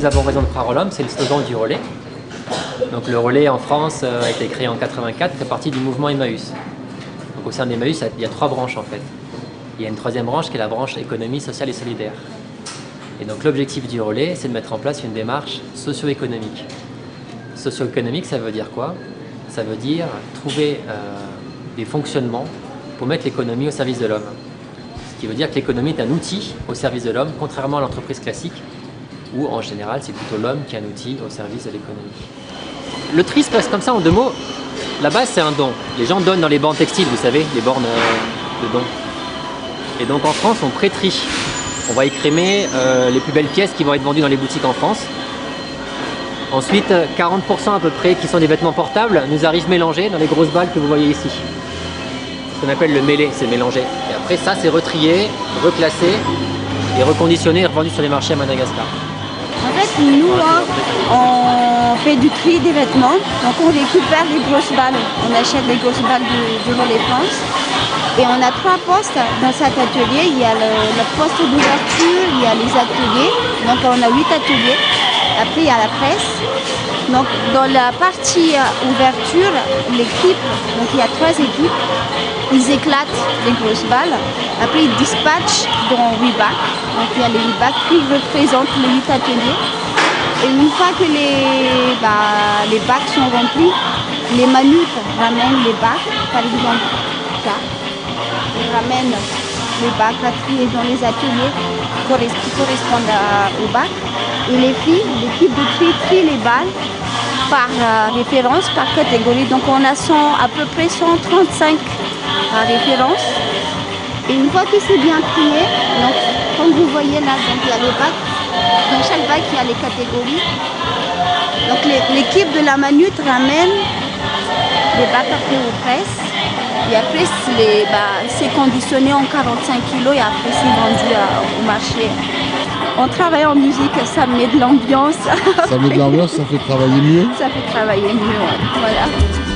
avons raison de croire en l'homme, c'est le slogan du relais. Donc le relais en France a été créé en 84, fait partie du mouvement Emmaüs. Donc au sein d'Emmaüs, il y a 3 branches en fait. Il y a une 3e branche qui est la branche économie sociale et solidaire. Et donc l'objectif du relais, c'est de mettre en place une démarche socio-économique. Socio-économique, ça veut dire quoi? Ça veut dire trouver des fonctionnements pour mettre l'économie au service de l'homme. Ce qui veut dire que l'économie est un outil au service de l'homme, contrairement à l'entreprise classique, où en général c'est plutôt l'homme qui est un outil au service de l'économie. Le tri se passe comme ça en 2 mots. La base, c'est un don. Les gens donnent dans les bornes textiles, vous savez, les bornes de dons. Et donc en France, on pré-trie. On va écrémer les plus belles pièces qui vont être vendues dans les boutiques en France. Ensuite, 40% à peu près qui sont des vêtements portables nous arrivent mélangés dans les grosses balles que vous voyez ici. Ce qu'on appelle le mêlé, c'est mélangé. Et après ça, c'est retrié, reclassé et reconditionné et revendu sur les marchés à Madagascar. En fait, nous, on fait du tri des vêtements. Donc on récupère les grosses balles. On achète les grosses balles du relais France. Et on a 3 postes dans cet atelier. Il y a le poste d'ouverture, il y a les ateliers. Donc on a 8 ateliers. Après, il y a la presse. Donc dans la partie ouverture, l'équipe, donc il y a 3 équipes. Ils éclatent les grosses balles. Après, ils dispatchent dans 8 bacs. Donc il y a les 8 bacs qui représentent les 8 ateliers. Et une fois que les bacs sont remplis, les manutes ramènent les bacs, par exemple là. Ils ramènent les bacs à trier dans les ateliers qui correspondent aux bacs. Et les filles, l'équipe de tri trie les balles par référence, par catégorie. Donc on a à peu près 135 références. Et une fois que c'est bien trié, donc, comme vous voyez là, donc, il y a les bacs. Dans chaque bac, il y a les catégories. Donc l'équipe de la manute ramène les bacs après aux presses. Et après, c'est conditionné en 45 kg et après, c'est vendu au marché. On travaille en musique, ça met de l'ambiance. Ça met de l'ambiance, ça fait travailler mieux. Ça fait travailler mieux, ouais. Voilà.